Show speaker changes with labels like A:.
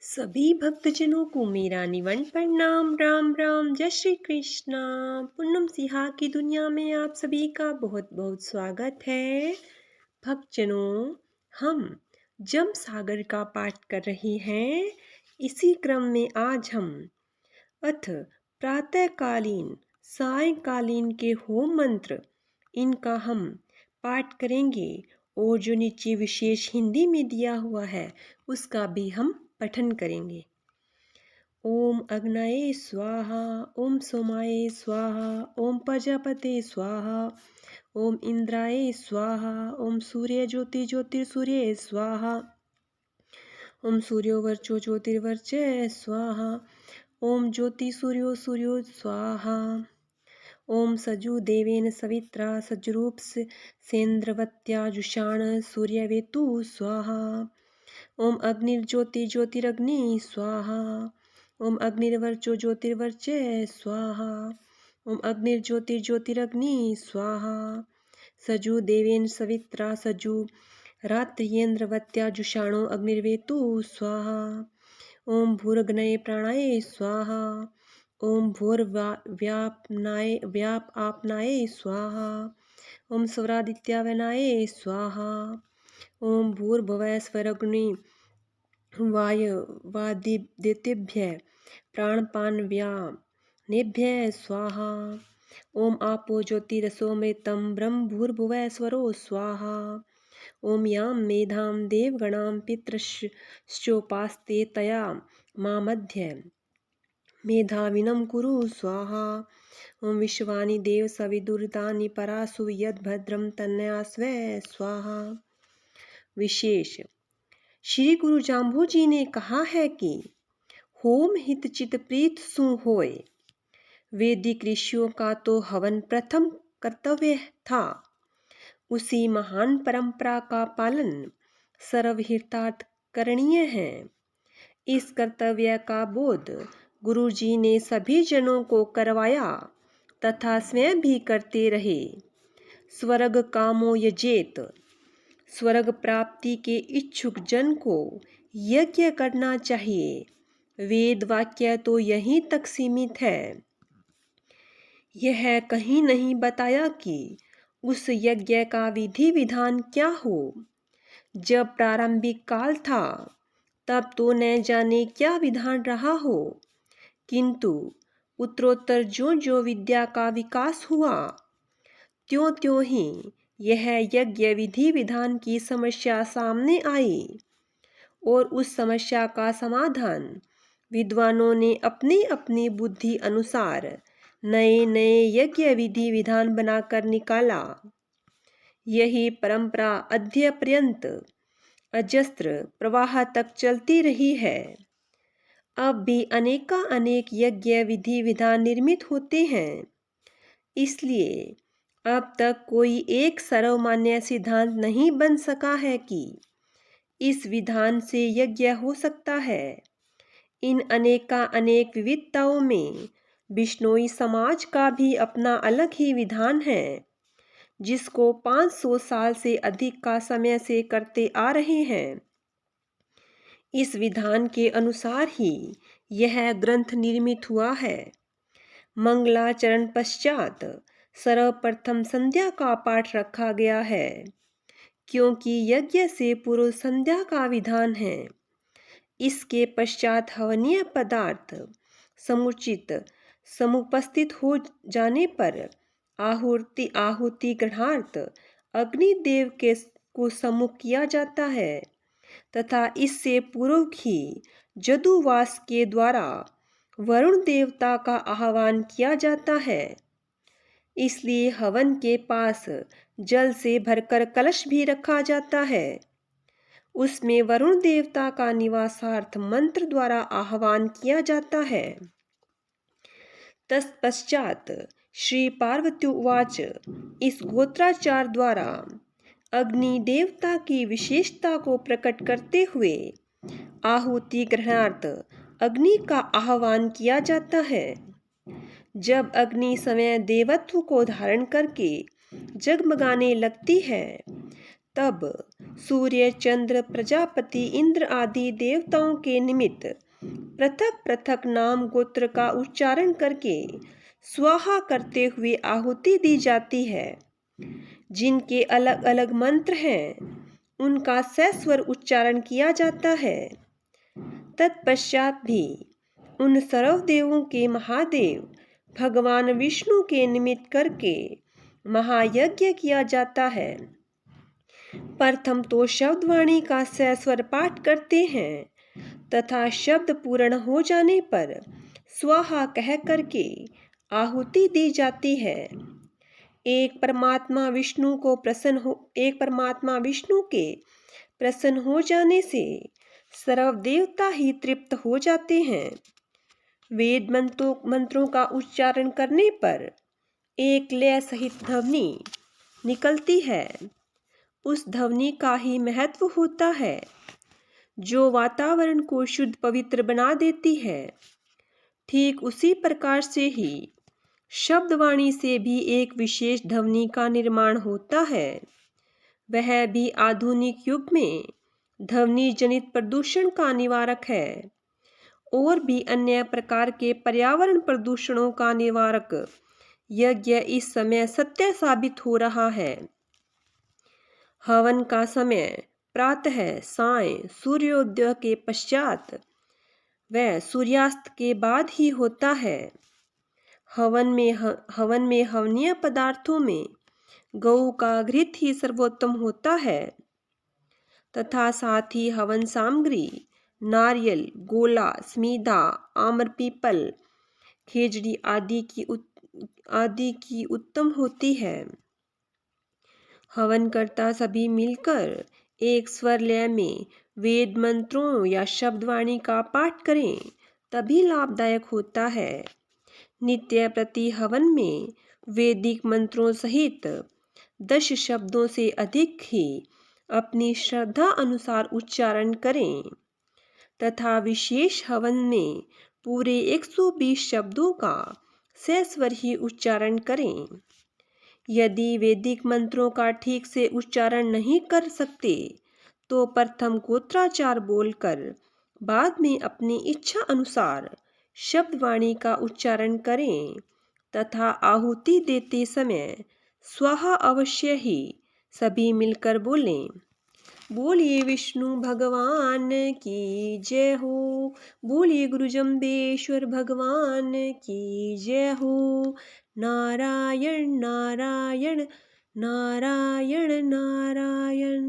A: सभी भक्तजनों को मेरा निवन प्रणाम। राम राम, जय श्री कृष्णा। पूनम सिहा की दुनिया में आप सभी का बहुत बहुत स्वागत है। भक्तजनों, हम जम सागर का पाठ कर रहे हैं। इसी क्रम में आज हम अथ प्रातःकालीन सायंकालीन के होम मंत्र, इनका हम पाठ करेंगे। और जो नीचे विशेष हिंदी में दिया हुआ है उसका भी हम पठन करेंगे। ओम अग्नये स्वाहा, ओम सोमाय स्वाहा, ओम प्रजापते स्वाहा, ओम इंद्राय स्वाहा, ओम सूर्य ज्योति ज्योतिर्सूर्य स्वाहा, ओम सूर्यो वर्चो ज्योतिर्वर्च स्वाहा, ओम ज्योति सूर्यो सूर्यो स्वाहा, ओम सजु देवेन सवित्रा सज्रूप सेन्द्रवत्या जुषाण सूर्यवेतु स्वाहा, ओम अग्निर्ज्योति ज्योतिरग्नि स्वाहा, ओम अग्निर्वर्चो ज्योतिर्वर्च स्वाहा, ओम अग्निर्ज्योति ज्योतिरग्नि स्वाहा, सजु देवेन सवित्रा सजु रात्रियेन्द्रवत्या जुषाणो अग्निर्वेतु स्वाहा, ओम भूर्ग्नये प्राणाय स्वाहा, ओम व्याप आपनाय स्वाहा, ओम स्वरादित्यावनाय स्वाहा, ओम भूर्भुवः स्वरग्नि वादिदेतेभ्यः प्राणपानव्यानेभ्यः स्वाहा, ओम आपो ज्योतिरसोमृतं ब्रह्म भूर्भुवः स्वरो स्वाहा, ओम यां मेधां देवगणां पितृश्चोपास्ते तया मामध्य मेधाविनं कुरु स्वाहा, ओम विश्वानि देव सविदुरितानि परासु यद्भद्रं तन्यास्व स्वाहा। विशेष श्री गुरु जाम्बू जी ने कहा है कि होम हित चित प्रीत सु होय। वैदिक ऋषियों का तो हवन प्रथम कर्तव्य था। उसी महान परंपरा का पालन सर्वहितार्थ करणीय है। इस कर्तव्य का बोध गुरु जी ने सभी जनों को करवाया तथा स्वयं भी करते रहे। स्वर्ग कामो यजेत, स्वर्ग प्राप्ति के इच्छुक जन को यज्ञ करना चाहिए। वेद वाक्य तो यहीं तक सीमित है। यह कहीं नहीं बताया कि उस यज्ञ का विधि विधान क्या हो। जब प्रारंभिक काल था तब तो न जाने क्या विधान रहा हो, किंतु उत्तरोत्तर जो जो विद्या का विकास हुआ त्यों त्यों ही यह यज्ञ विधि विधान की समस्या सामने आई और उस समस्या का समाधान विद्वानों ने अपनी अपनी बुद्धि अनुसार नए नए यज्ञ विधि विधान बनाकर निकाला। यही परंपरा अद्य पर्यंत अजस्त्र प्रवाह तक चलती रही है। अब भी अनेक यज्ञ विधि विधान निर्मित होते हैं। इसलिए अब तक कोई एक सर्वमान्य सिद्धांत नहीं बन सका है कि इस विधान से यज्ञ हो सकता है। इन अनेक विविधताओं में बिश्नोई समाज का भी अपना अलग ही विधान है, जिसको 500 साल से अधिक का समय से करते आ रहे हैं। इस विधान के अनुसार ही यह ग्रंथ निर्मित हुआ है। मंगलाचरण पश्चात सर्वप्रथम संध्या का पाठ रखा गया है, क्योंकि यज्ञ से पूर्व संध्या का विधान है। इसके पश्चात हवनीय पदार्थ समुचित समुपस्थित हो जाने पर आहुति ग्रहणार्थ अग्निदेव के को सम्मुख किया जाता है तथा इससे पूर्व ही जदुवास के द्वारा वरुण देवता का आह्वान किया जाता है। इसलिए हवन के पास जल से भरकर कलश भी रखा जाता है। उसमें वरुण देवता का निवासार्थ मंत्र द्वारा आह्वान किया जाता है। तत्पश्चात श्री पार्वती उवाच, इस गोत्राचार द्वारा अग्नि देवता की विशेषता को प्रकट करते हुए आहुति ग्रहणार्थ अग्नि का आह्वान किया जाता है। जब अग्नि समय देवत्व को धारण करके जगमगाने लगती है तब सूर्य, चंद्र, प्रजापति, इंद्र आदि देवताओं के निमित्त पृथक पृथक नाम गोत्र का उच्चारण करके स्वाहा करते हुए आहुति दी जाती है। जिनके अलग अलग मंत्र हैं उनका सस्वर उच्चारण किया जाता है। तत्पश्चात भी उन सर्वदेवों के महादेव भगवान विष्णु के निमित्त करके महायज्ञ किया जाता है। प्रथम तो शब्दवाणी का सस्वर पाठ करते हैं तथा शब्द पूर्ण हो जाने पर स्वाहा कह करके आहुति दी जाती है। एक परमात्मा विष्णु के प्रसन्न हो जाने से सर्व देवता ही तृप्त हो जाते हैं। वेद मंत्रों का उच्चारण करने पर एक लय सहित ध्वनि निकलती है। उस ध्वनि का ही महत्व होता है जो वातावरण को शुद्ध पवित्र बना देती है। ठीक उसी प्रकार से ही शब्दवाणी से भी एक विशेष ध्वनि का निर्माण होता है। वह भी आधुनिक युग में ध्वनि जनित प्रदूषण का निवारक है और भी अन्य प्रकार के पर्यावरण प्रदूषणों का निवारक यज्ञ इस समय सत्य साबित हो रहा है। हवन का समय प्रातः, साय, सूर्योदय के पश्चात व सूर्यास्त के बाद ही होता है। हवन में हवनीय पदार्थों में गौ का घृत ही सर्वोत्तम होता है तथा साथ ही हवन सामग्री नारियल, गोला, स्मीदा, आम्र पीपल, खेजड़ी आदि की उत्तम होती है। हवन करता सभी मिलकर एक स्वर लय में वेद मंत्रों या शब्दवाणी का पाठ करें तभी लाभदायक होता है। नित्य प्रति हवन में वैदिक मंत्रों सहित 10 शब्दों से अधिक ही अपनी श्रद्धा अनुसार उच्चारण करें तथा विशेष हवन में पूरे 120 शब्दों का सस्वर ही उच्चारण करें। यदि वैदिक मंत्रों का ठीक से उच्चारण नहीं कर सकते तो प्रथम गोत्राचार बोलकर बाद में अपनी इच्छा अनुसार शब्दवाणी का उच्चारण करें तथा आहुति देते समय स्वाहा अवश्य ही सभी मिलकर बोलें। बोलिए विष्णु भगवान की जय हो। बोलिए गुरु जम्बेश्वर भगवान की जय हो। नारायण नारायण नारायण नारायण।